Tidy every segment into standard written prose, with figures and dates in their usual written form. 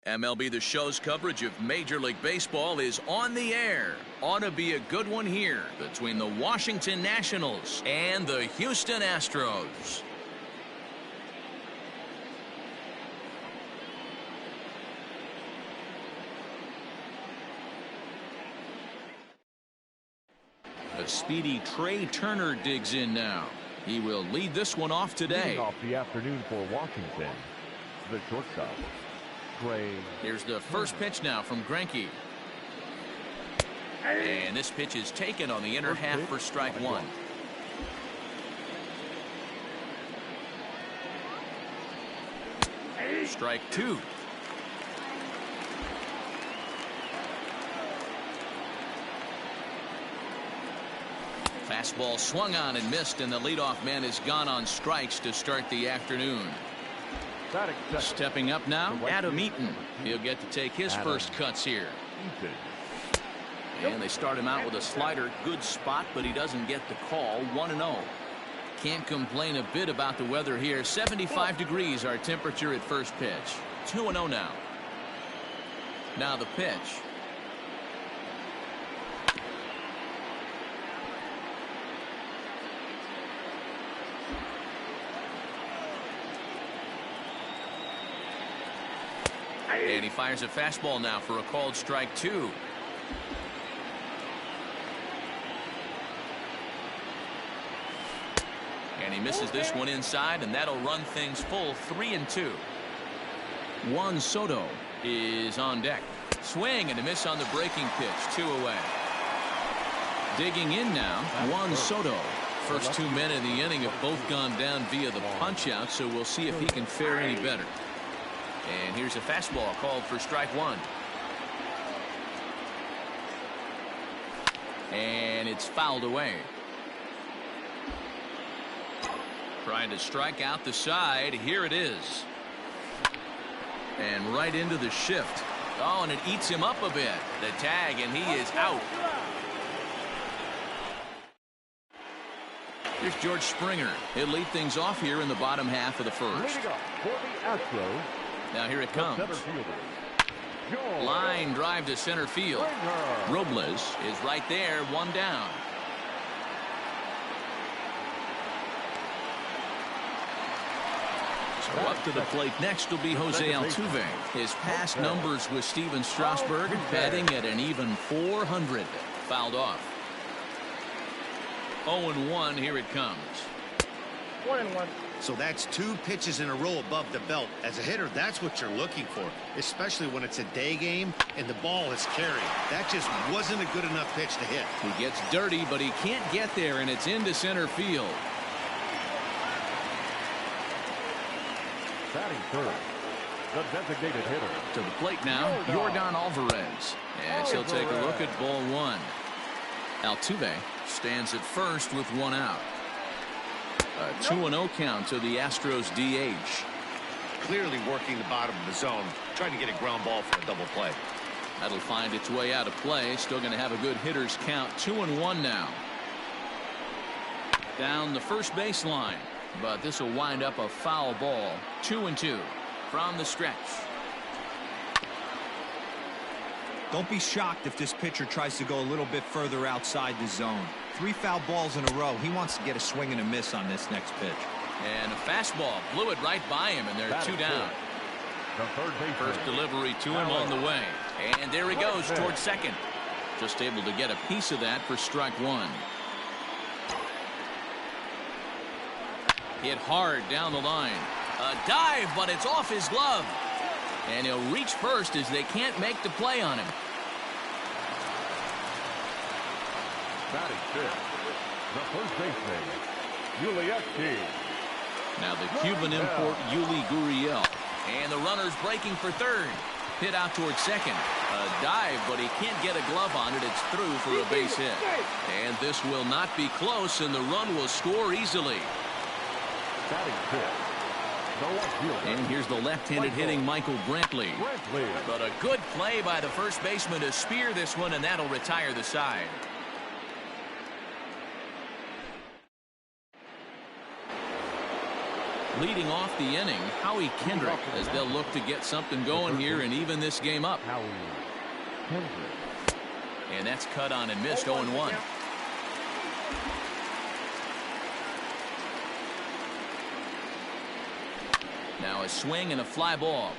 MLB The Show's coverage of Major League Baseball is on the air. Ought to be a good one here between the Washington Nationals and the Houston Astros. A speedy Trey Turner digs in now. He will lead this one off today. Leading off the afternoon for Washington, the shortstop. Here's the first pitch now from Greinke. And this pitch is taken on the inner half for strike one. Strike two. Fastball swung on and missed, and the leadoff man is gone on strikes to start the afternoon. Stepping up now, Adam Eaton. He'll get to take his first cuts here. And they start him out with a slider. Good spot, but he doesn't get the call. 1-0. Can't complain a bit about the weather here. 75 degrees our temperature at first pitch. 2-0 now. Now the pitch. And he fires a fastball now for a called strike two. And he misses this one inside, and that'll run things full. 3-2. Juan Soto is on deck. Swing and a miss on the breaking pitch. 2 away. Digging in now, Juan Soto. First 2 men in the inning have both gone down via the punch out, so we'll see if he can fare any better. And here's a fastball called for strike one. And it's fouled away. Trying to strike out the side. Here it is. And right into the shift. Oh, and it eats him up a bit. The tag, and he is out. Here's George Springer. He'll lead things off here in the bottom half of the first. For the Astros. Now here it comes. Line drive to center field. Robles is right there, one down. So up to the plate next will be Jose Altuve. His past numbers with Steven Strasburg batting at an even .400. Fouled off. 0-1, here it comes. 1-1. So that's 2 pitches in a row above the belt. As a hitter, that's what you're looking for, especially when it's a day game and the ball is carried. That just wasn't a good enough pitch to hit. He gets dirty, but he can't get there, and it's into center field. Batting third, the designated hitter. To the plate now, Yordan Alvarez. As he'll take a look at ball one. Altuve stands at first with 1 out. A 2-0 count to the Astros DH. Clearly working the bottom of the zone, trying to get a ground ball for a double play. That'll find its way out of play. Still going to have a good hitter's count. 2-1 now. Down the first baseline. But this will wind up a foul ball. 2-2 from the stretch. Don't be shocked if this pitcher tries to go a little bit further outside the zone. 3 foul balls in a row. He wants to get a swing and a miss on this next pitch. And a fastball blew it right by him, and they're 2 down. First delivery to him on the way. And there he goes towards second. Just able to get a piece of that for strike one. Hit hard down the line. A dive, but it's off his glove. And he'll reach first as they can't make the play on him. Batting fifth, the first baseman, Yuli. Now the Cuban import, Yuli Gurriel. And the runner's breaking for third. Hit out towards second. A dive, but he can't get a glove on it. It's through for a base hit. And this will not be close, and the run will score easily. Batting fifth. And here's the left-handed hitting Michael Brantley. But a good play by the first baseman to spear this one, and that'll retire the side. Leading off the inning, Howie Kendrick, as they'll look to get something going here and even this game up. Howie Kendrick. And that's cut on and missed. 0-1. Now a swing and a fly ball.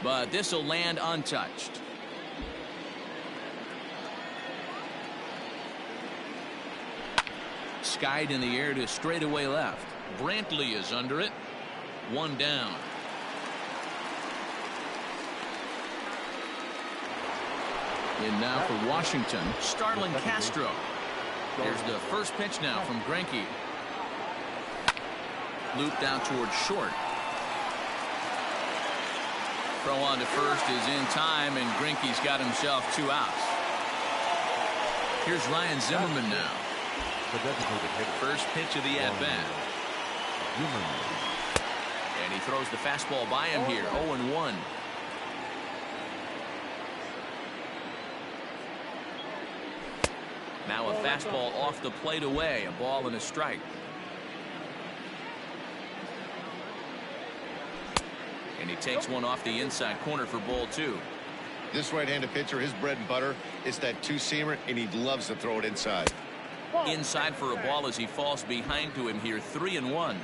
But this will land untouched. Skied in the air to straightaway left. Brantley is under it. One down. In now for Washington, Starlin Castro. Here's the first pitch now from Greinke. Looped out towards short. Throw on to first is in time, and Greinke's got himself 2 outs. Here's Ryan Zimmerman now. First pitch of the at-bat. And he throws the fastball by him here. 0-1. Now a fastball off the plate away. A ball and a strike. And he takes one off the inside corner for ball 2. This right-handed pitcher, his bread and butter is that two-seamer, and he loves to throw it inside. Inside for a ball as he falls behind to him here. 3-1.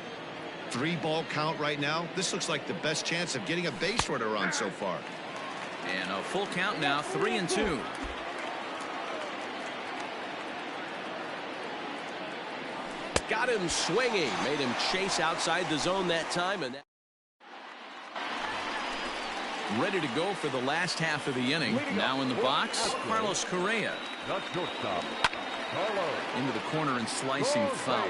3-ball count right now. This looks like the best chance of getting a base runner on so far. And a full count now. 3-2. Got him swinging. Made him chase outside the zone that time. And ready to go for the last half of the inning. Now in the box, Carlos Correa. Into the corner and slicing foul.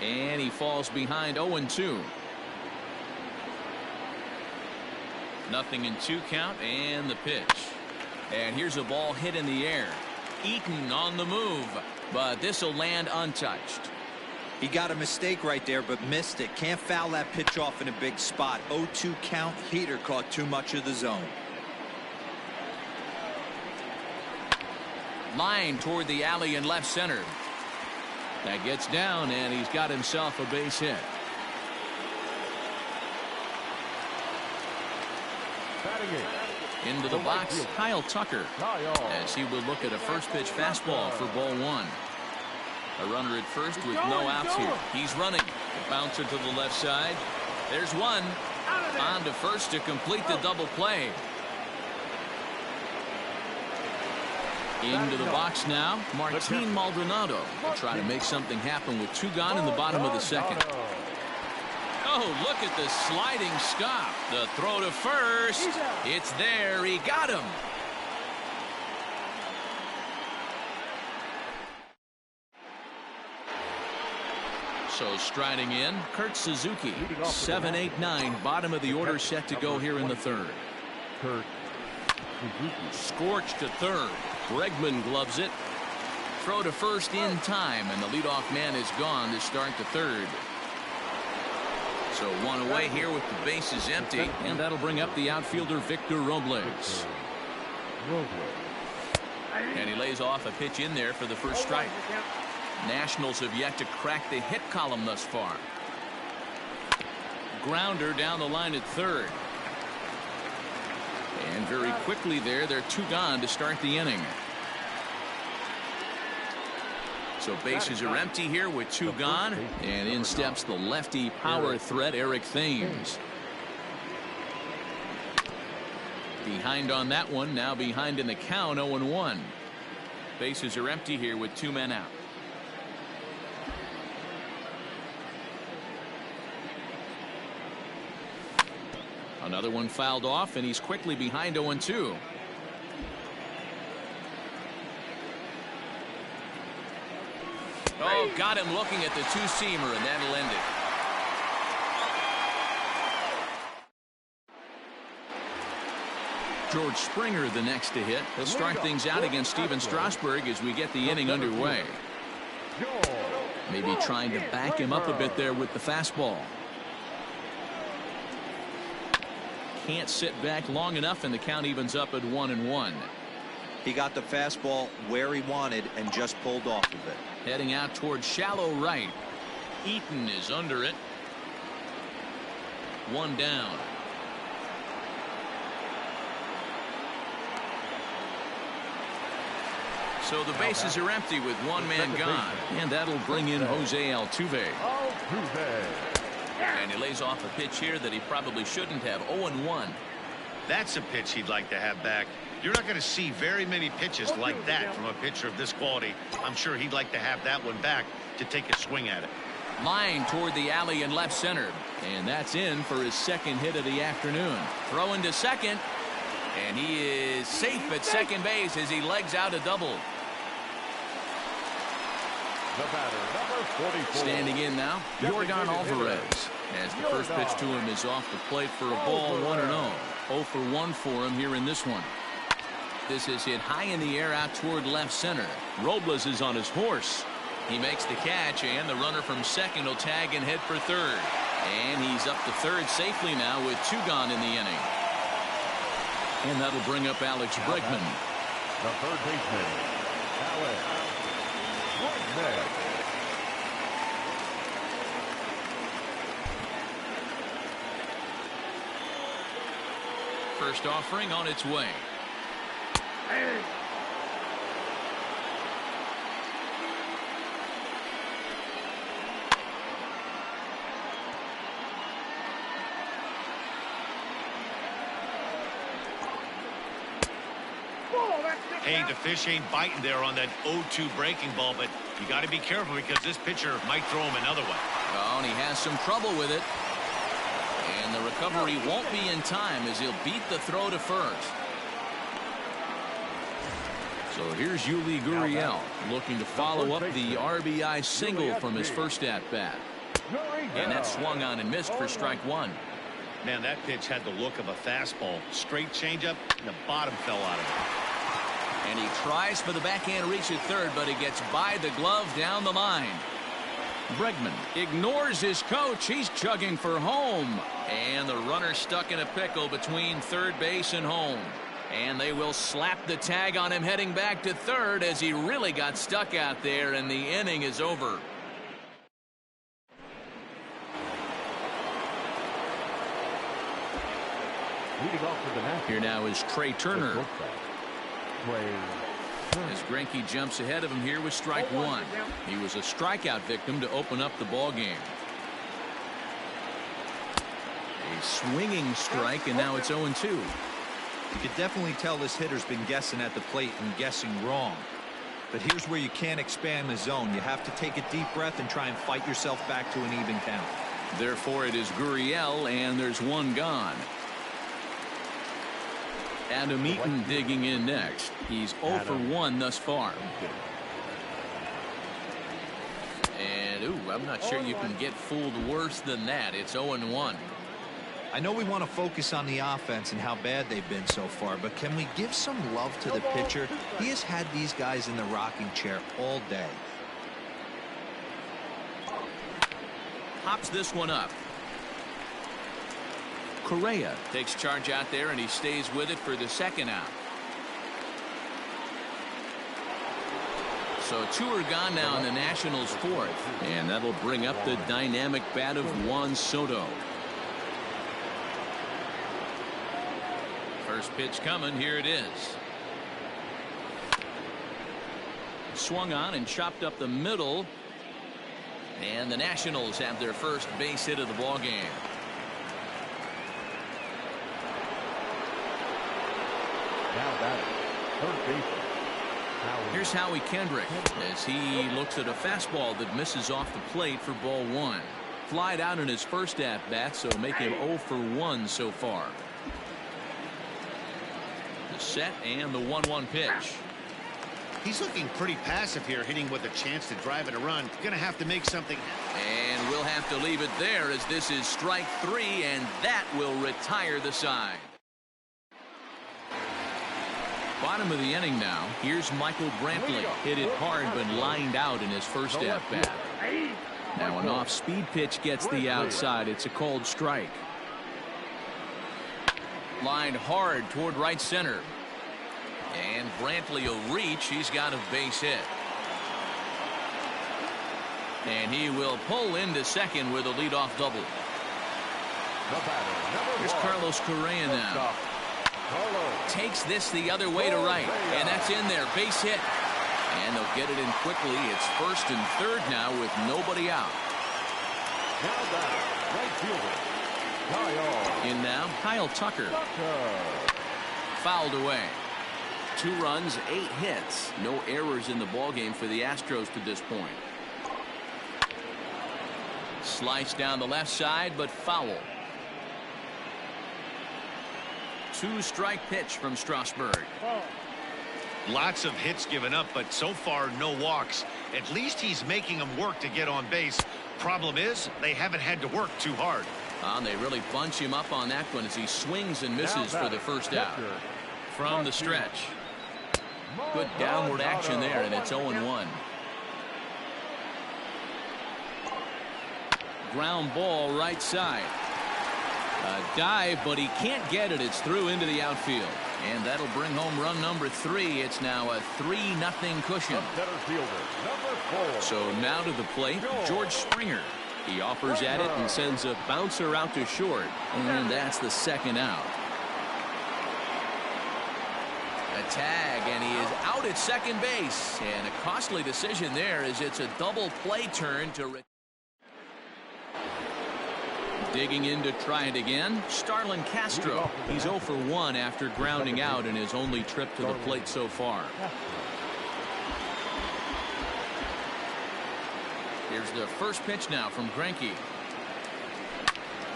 And he falls behind. 0-2. Nothing in 2 count, and the pitch. And here's a ball hit in the air. Eaton on the move, but this will land untouched. He got a mistake right there, but missed it. Can't foul that pitch off in a big spot. 0-2 count. Heater caught too much of the zone. Line toward the alley in left center. That gets down, and he's got himself a base hit. Into the box, Kyle Tucker, as he will look at a first pitch fastball for ball 1. A runner at first with no outs here. He's running. A bouncer to the left side. There's one. On to first to complete the double play. Into the box now, Martin Maldonado will try to make something happen with 2 gone in the bottom of the second. Oh, look at the sliding stop. The throw to first. It's there. He got him. So striding in, Kurt Suzuki. 7-8-9, bottom of the order set to go here in the third. Kurt Suzuki. Scorched to third. Bregman gloves it. Throw to first in time, and the leadoff man is gone to start the third. So 1 away here with the bases empty, and that'll bring up the outfielder Victor Robles. And he lays off a pitch in there for the first strike. Nationals have yet to crack the hit column thus far. Grounder down the line at third. And very quickly there, they're 2 gone to start the inning. So bases are empty here with 2 gone, and in steps the lefty power threat Eric Thames. Behind on that one, now behind in the count. 0-1. Bases are empty here with 2 men out. Another one fouled off, and he's quickly behind. 0-2. Oh, got him looking at the two-seamer, and that'll end it. George Springer the next to hit. He'll start things out against Steven Strasburg as we get the inning underway. Maybe trying to back him up a bit there with the fastball. Can't sit back long enough, and the count evens up at 1-1. He got the fastball where he wanted and just pulled off of it. Heading out towards shallow right. Eaton is under it. One down. So the bases are empty with one man gone. And that'll bring in Jose Altuve. And he lays off a pitch here that he probably shouldn't have. 0-1. That's a pitch he'd like to have back. You're not going to see very many pitches like that from a pitcher of this quality. I'm sure he'd like to have that one back to take a swing at it. Line toward the alley in left center. And that's in for his second hit of the afternoon. Throwing to second. And he is safe at second base as he legs out a double. The batter, number 44. Standing in now, Yordan Alvarez. As the first pitch to him is off the plate for a ball, 1-0. 0 for 1 for him here in this one. This is hit high in the air out toward left center. Robles is on his horse. He makes the catch, and the runner from second will tag and head for third. And he's up to third safely now with 2 gone in the inning. And that'll bring up Alex Bregman. The third baseman, Alex Bregman. First offering on its way. Hey, the fish ain't biting there on that 0-2 breaking ball, but you got to be careful because this pitcher might throw him another one. Oh, and he has some trouble with it. And the recovery won't be in time as he'll beat the throw to first. So here's Yuli Gurriel looking to follow up the RBI single from his first at-bat. And that swung on and missed for strike 1. Man, that pitch had the look of a fastball. Straight changeup, and the bottom fell out of it. And he tries for the backhand reach at third, but he gets by the glove down the line. Bregman ignores his coach. He's chugging for home. And the runner stuck in a pickle between third base and home. And they will slap the tag on him heading back to third as he really got stuck out there, and the inning is over. Here now is Trey Turner. As Greinke jumps ahead of him here with strike 1. He was a strikeout victim to open up the ball game. A swinging strike, and now it's 0-2. You could definitely tell this hitter's been guessing at the plate and guessing wrong. But here's where you can't expand the zone. You have to take a deep breath and try and fight yourself back to an even count. Therefore, it is Gurriel, and there's 1 gone. Adam Eaton digging in next. He's 0 for 1 thus far. And, I'm not sure you can get fooled worse than that. It's 0-1. I know we want to focus on the offense and how bad they've been so far, but can we give some love to the pitcher? He has had these guys in the rocking chair all day. Pops this one up. Correa takes charge out there, and he stays with it for the second out. So 2 are gone now in the Nationals' 4th, and that'll bring up the dynamic bat of Juan Soto. First pitch coming. Here it is. Swung on and chopped up the middle, and the Nationals have their first base hit of the ball game. Here's Howie Kendrick as he looks at a fastball that misses off the plate for ball 1. Flied out in his first at-bat, so make him 0 for 1 so far. The set and the 1-1 pitch. He's looking pretty passive here, hitting with a chance to drive in a run. Gonna have to make something. And we'll have to leave it there as this is strike 3, and that will retire the side. Bottom of the inning now. Here's Michael Brantley. Hit it hard but lined out in his first at-bat. Now an off-speed pitch gets the outside. It's a called strike. Lined hard toward right center. And Brantley will reach. He's got a base hit. And he will pull into second with a leadoff double. Here's Carlos Correa now. Takes this the other way to right. And that's in there. Base hit. And they'll get it in quickly. It's first and third now with nobody out. In now, Kyle Tucker. Fouled away. 2 runs, 8 hits. No errors in the ballgame for the Astros to this point. Slice down the left side, but foul. 2-strike pitch from Strasburg. Lots of hits given up, but so far no walks. At least he's making them work to get on base. Problem is, they haven't had to work too hard. They really bunch him up on that one as he swings and misses for the first out. From the stretch. Good downward action there, and it's 0-1. Ground ball right side. A dive, but he can't get it. It's through into the outfield. And that'll bring home run number 3. It's now a 3-0 cushion. So now to the plate, George Springer. He offers at it and sends a bouncer out to short. And that's the second out. A tag, and he is out at second base. And a costly decision there as it's a double play turn to... Digging in to try it again, Starlin Castro. He's 0 for 1 after grounding out in his only trip to the plate so far. Here's the first pitch now from Greinke.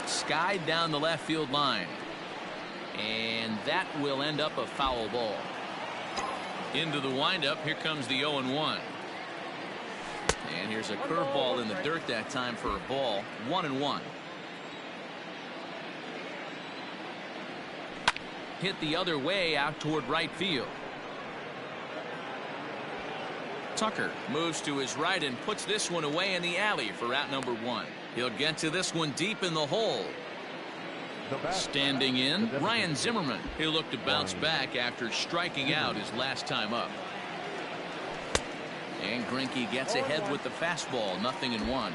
Skied down the left field line. And that will end up a foul ball. Into the windup, here comes the 0-1. And here's a curveball in the dirt that time for a ball. 1-1. Hit the other way out toward right field. Tucker moves to his right and puts this one away in the alley for out number 1. He'll get to this one deep in the hole. Standing in, Ryan Zimmerman. He'll look to bounce back after striking out his last time up. And Greinke gets ahead with the fastball. 0-1.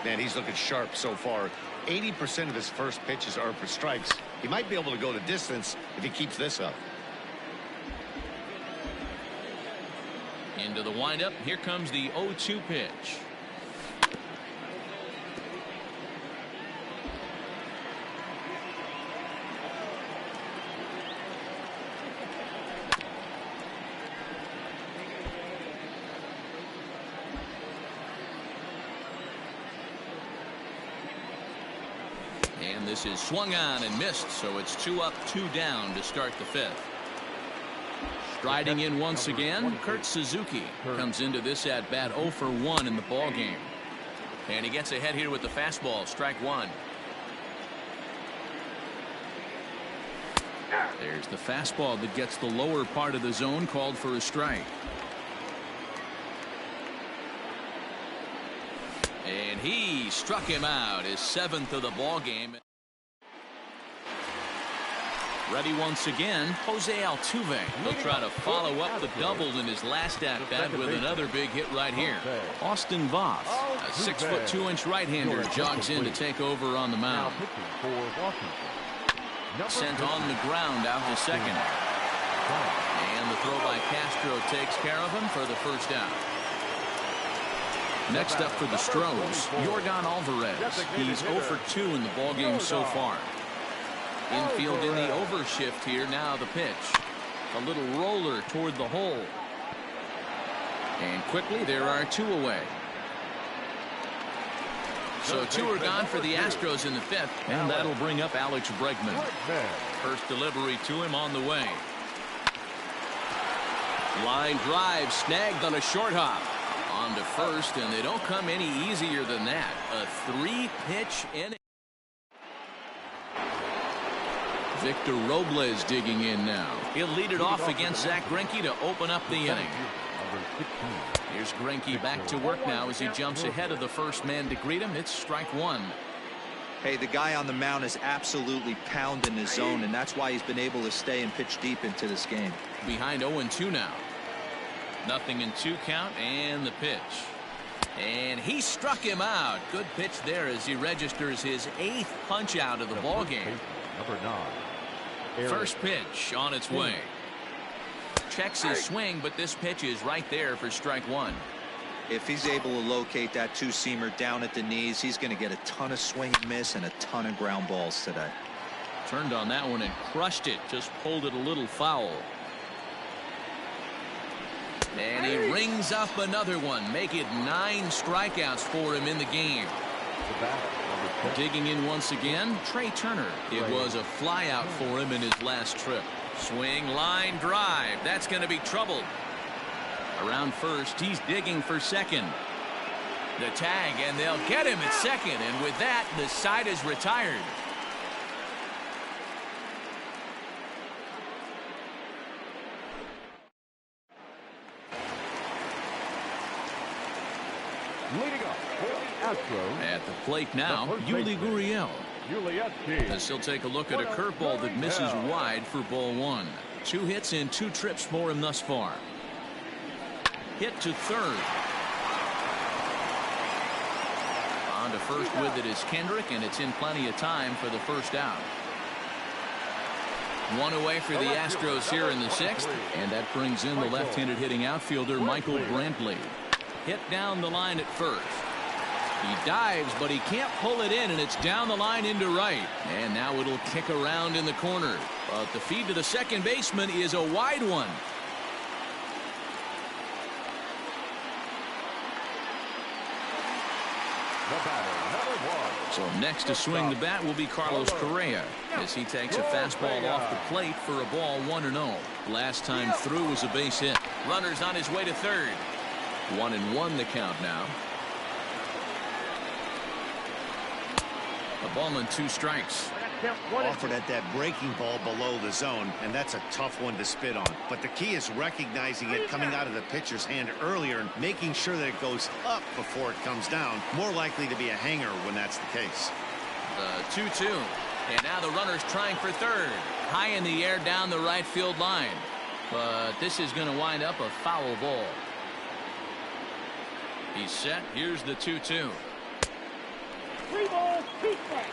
Man, he's looking sharp so far. 80% of his first pitches are for strikes. He might be able to go the distance if he keeps this up. Into the windup. Here comes the 0-2 pitch. And this is swung on and missed, so it's 2 up, 2 down to start the 5th. Striding in once again, Kurt Suzuki comes into this at bat 0 for 1 in the ball game. And he gets ahead here with the fastball. Strike 1. There's the fastball that gets the lower part of the zone, called for a strike. And he struck him out, his 7th of the ball game. Ready once again, Jose Altuve. He'll try to follow up the double in his last at-bat with another big hit right here. Austin Voth, a 6'2" right-hander, jogs in to take over on the mound. Sent on the ground out to second. And the throw by Castro takes care of him for the first out. Next up for the Stros, Yordan Alvarez. He's 0 for 2 in the ballgame so far. Infield in the overshift here. Now the pitch. A little roller toward the hole. And quickly there are 2 away. So 2 are gone for the Astros in the 5th. And that'll bring up Alex Bregman. First delivery to him on the way. Line drive snagged on a short hop. On to first, and they don't come any easier than that. A 3-pitch inning. Victor Robles digging in now. He'll lead it off against Zach Greinke to open up the inning. Here's Greinke back to work now as he jumps ahead of the first man to greet him. It's strike 1. Hey, the guy on the mound is absolutely pounding his zone, and that's why he's been able to stay and pitch deep into this game. Behind 0-2 now. 0-2 count, and the pitch. And he struck him out. Good pitch there as he registers his 8th punch out of the ball game. Number 9. First pitch on its way. Checks his swing, but this pitch is right there for strike one. If he's able to locate that two-seamer down at the knees, he's going to get a ton of swing and miss and a ton of ground balls today. Turned on that one and crushed it. Just pulled it a little foul. And he rings up another one. Make it 9 strikeouts for him in the game. Digging in once again, Trey Turner. It was a fly out for him in his last trip. Swing, line, drive. That's going to be trouble. Around first, he's digging for second. The tag, and they'll get him at second. And with that, the side is retired. Leading up for the Astros. At the plate now, Yuli Gurriel. Yuli. As he'll take a look at a curveball that misses wide for ball one. 2 hits in 2 trips for him thus far. Hit to third. On to first with it is Kendrick, and it's in plenty of time for the first out. 1 away for the Astros here in the 6th, and that brings in the left-handed hitting outfielder Michael Brantley. Hit down the line at first. He dives, but he can't pull it in, and it's down the line into right. And now it'll kick around in the corner. But the feed to the second baseman is a wide one. So next to swing the bat will be Carlos Correa as he takes a fastball off the plate for a ball 1-0. Last time through was a base hit. Runner's on his way to third. 1-1 the count now. A ball and 2 strikes. Offered at that breaking ball below the zone, and that's a tough one to spit on. But the key is recognizing it coming out of the pitcher's hand earlier and making sure that it goes up before it comes down. More likely to be a hanger when that's the case. The 2-2. And now the runner's trying for third. High in the air down the right field line. But this is going to wind up a foul ball. He's set. Here's the 2-2. 3 balls, 2 strikes.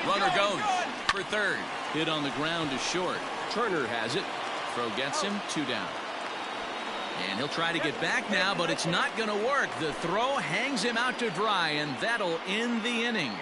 Runner goes for third. Hit on the ground to short. Turner has it. Throw gets him. 2 down. And he'll try to get back now, but it's not going to work. The throw hangs him out to dry, and that'll end the inning.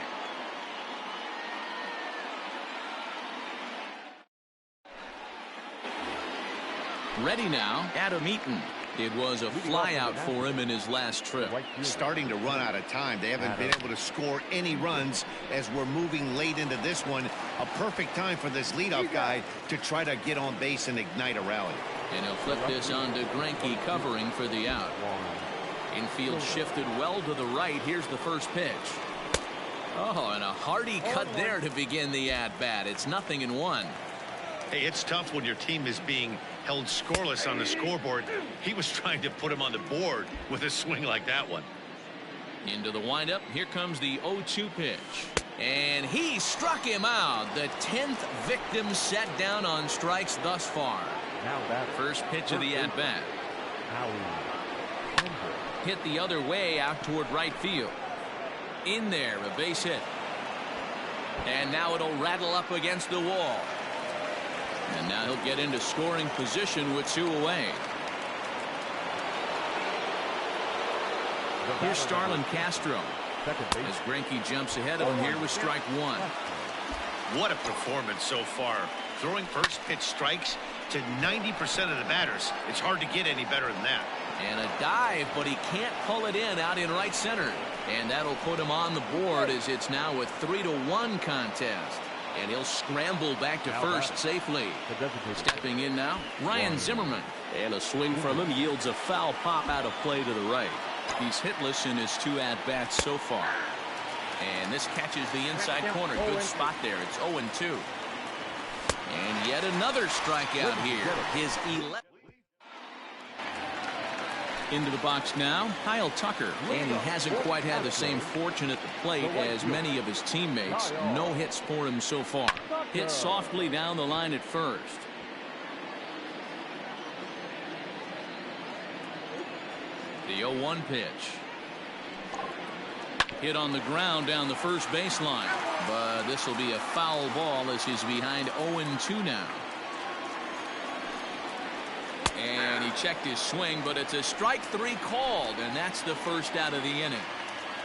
Ready now, Adam Eaton. It was a fly out for him in his last trip. Starting to run out of time. They haven't been able to score any runs as we're moving late into this one. A perfect time for this leadoff guy to try to get on base and ignite a rally. And he'll flip this on to Greinke covering for the out. Infield shifted well to the right. Here's the first pitch. Oh, and a hearty cut there to begin the at-bat. It's 0-1. Hey, it's tough when your team is being held scoreless on the scoreboard. He was trying to put him on the board with a swing like that one. Into the windup. Here comes the 0-2 pitch. And he struck him out. The 10th victim set down on strikes thus far. First pitch of the at-bat. Hit the other way out toward right field. In there, a base hit. And now it'll rattle up against the wall. And now he'll get into scoring position with 2 away. Here's Starlin Castro as Greinke jumps ahead of him here with strike 1. What a performance so far. Throwing first pitch strikes to 90% of the batters. It's hard to get any better than that. And a dive, but he can't pull it in out in right center. And that'll put him on the board as it's now a 3-1 contest. And he'll scramble back to first safely. Stepping in now, Ryan Zimmerman. And a swing from him yields a foul pop out of play to the right. He's hitless in his 2 at-bats so far. And this catches the inside corner. Good spot there. It's 0-2. And yet another strikeout here. His 11th. Into the box now, Kyle Tucker. And he hasn't quite had the same fortune at the plate as many of his teammates. No hits for him so far. Hit softly down the line at first. The 0-1 pitch. Hit on the ground down the first baseline. But this will be a foul ball as he's behind 0-2 now. And he checked his swing, but it's a strike 3 called, and that's the first out of the inning.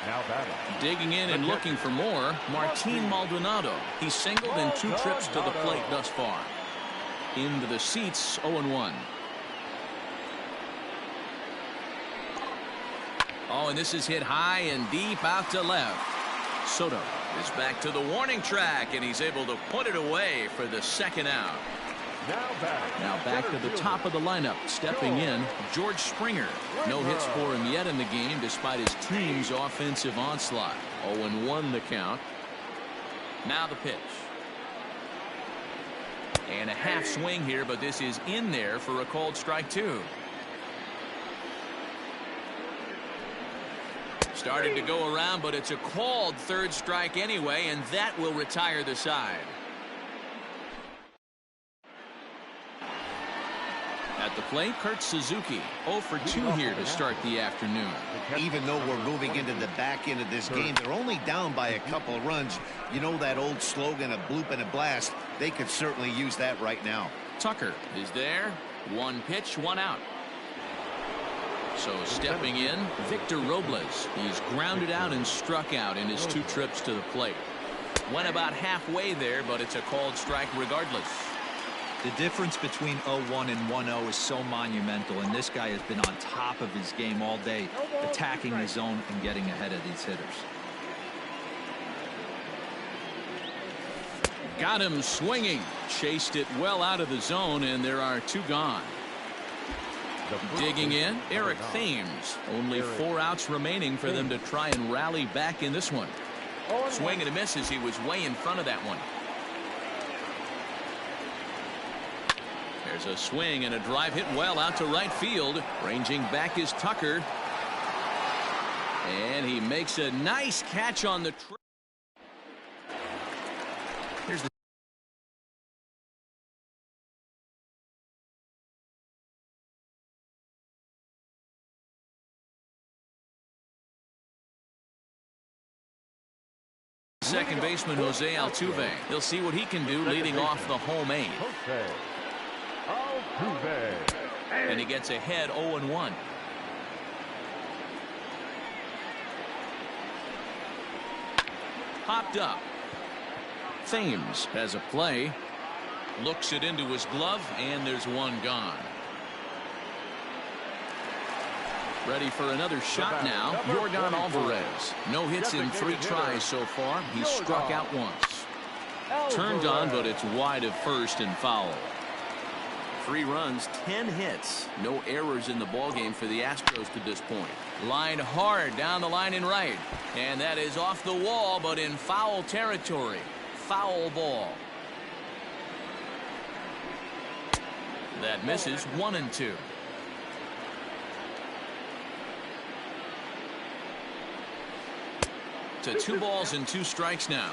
Now batting. Digging in and looking for more, Martin Maldonado. He's singled in 2 trips to the plate thus far. Into the seats, 0-1. Oh, and this is hit high and deep out to left. Soto is back to the warning track, and he's able to put it away for the second out. Now back to the top of the lineup. Stepping in, George Springer. No hits for him yet in the game despite his team's offensive onslaught. 0-1 the count. Now the pitch. And a half swing here, but this is in there for a called strike 2. Starting to go around, but it's a called third strike anyway, and that will retire the side. At the plate, Kurt Suzuki. 0 for 2 here to start the afternoon. Even though we're moving into the back end of this game, they're only down by a couple of runs. You know that old slogan, a bloop and a blast. They could certainly use that right now. Tucker is there. 1 pitch, 1 out. So stepping in, Victor Robles. He's grounded out and struck out in his 2 trips to the plate. Went about halfway there, but it's a called strike regardless. The difference between 0-1 and 1-0 is so monumental, and this guy has been on top of his game all day, attacking the zone and getting ahead of these hitters. Got him swinging. Chased it well out of the zone, and there are 2 gone. Digging in, Eric Thames. Only 4 outs remaining for them to try and rally back in this one. Swing and a miss as he was way in front of that one. There's a swing and a drive hit well out to right field. Ranging back is Tucker. And he makes a nice catch on the trip. Here's the second baseman Jose Altuve. He'll see what he can do leading off the home 8. And he gets ahead 0-1. Popped up. Thames has a play. Looks it into his glove, and there's 1 gone. Ready for another shot now. Yordan Alvarez. No hits in 3 tries so far. He's struck out once. Turned on, but it's wide of first and foul. 3 runs, 10 hits. No errors in the ballgame for the Astros to this point. Line hard down the line and right. And that is off the wall, but in foul territory. Foul ball. That misses. 1-2. To 2 balls and 2 strikes now.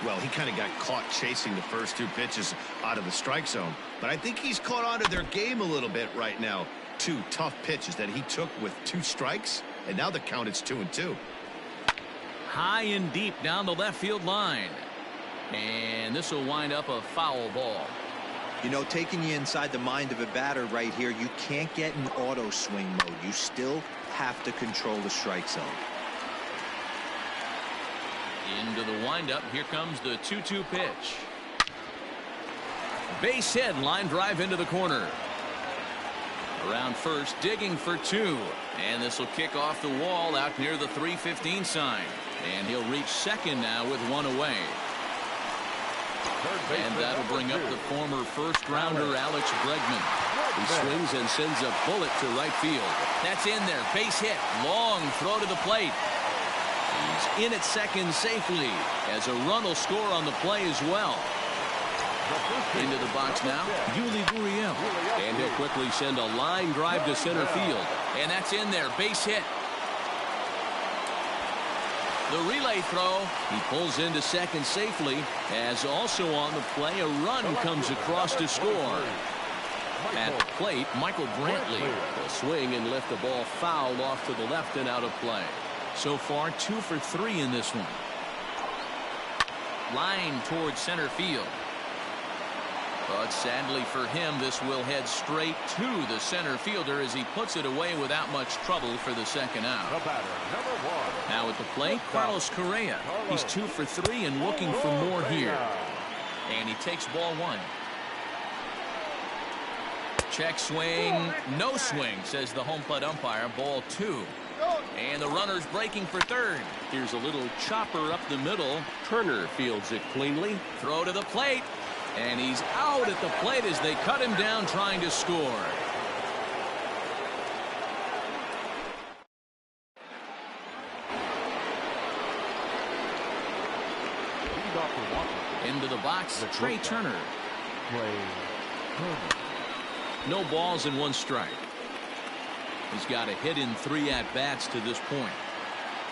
Well, he kind of got caught chasing the first 2 pitches out of the strike zone. But I think he's caught on to their game a little bit right now. 2 tough pitches that he took with 2 strikes. And now the count is 2-2. High and deep down the left field line. And this will wind up a foul ball. You know, taking you inside the mind of a batter right here, you can't get in auto swing mode. You still have to control the strike zone. Into the windup. Here comes the 2-2 pitch. Base hit, line drive into the corner. Around first, digging for 2. And this will kick off the wall out near the 3:15 sign. And he'll reach second now with 1 away. And that'll bring up the former first-rounder Alex Bregman. He swings and sends a bullet to right field. That's in there. Base hit. Long throw to the plate. He's in at second safely as a run will score on the play as well. Into the box now, Yuli Gurriel. And he'll quickly send a line drive to center field. And that's in there. Base hit. The relay throw. He pulls into second safely, as also on the play, a run comes across to score. At the plate, Michael Brantley will swing and lift the ball foul off to the left and out of play. So far, 2 for 3 in this one. Line towards center field. But sadly for him, this will head straight to the center fielder as he puts it away without much trouble for the second out. The batter, number 1. Now at the plate, Carlos Correa. He's 2 for 3 and looking for more here. And he takes ball 1. Check swing, no swing, says the home plate umpire. Ball 2. And the runner's breaking for third. Here's a little chopper up the middle. Turner fields it cleanly. Throw to the plate. And he's out at the plate as they cut him down trying to score. Into the box, Trey Turner. No balls and 1 strike. He's got a hit in 3 at-bats to this point.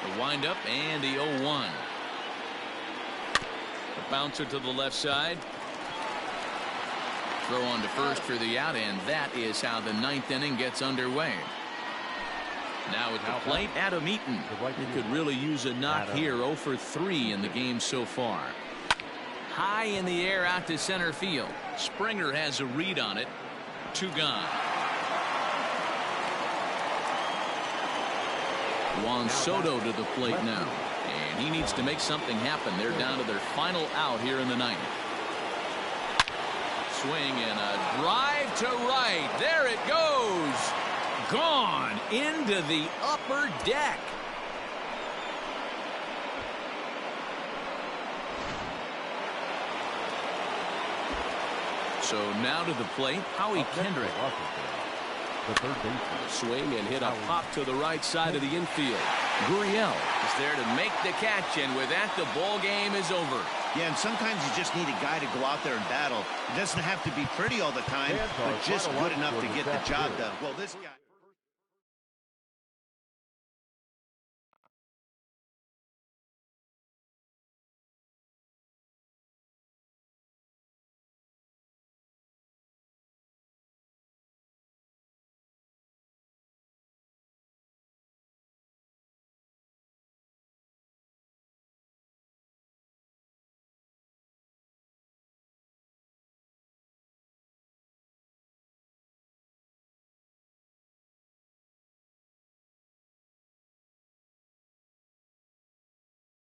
The windup and the 0-1. The bouncer to the left side. Throw on to first for the out, and that is how the 9th inning gets underway. Now at the plate, Adam Eaton. He could really use a knock here. 0 for 3 in the game so far. High in the air out to center field. Springer has a read on it. 2 gone. Juan Soto to the plate now. And he needs to make something happen. They're down to their final out here in the 9th. Swing and a drive to right. There it goes. Gone into the upper deck. So now to the plate, Howie Kendrick. The third baseman. Swing and hit a pop to the right side of the infield. Gurriel is there to make the catch, and with that, the ball game is over. Yeah, and sometimes you just need a guy to go out there and battle. It doesn't have to be pretty all the time, but just good enough to get the job done. Well, this guy...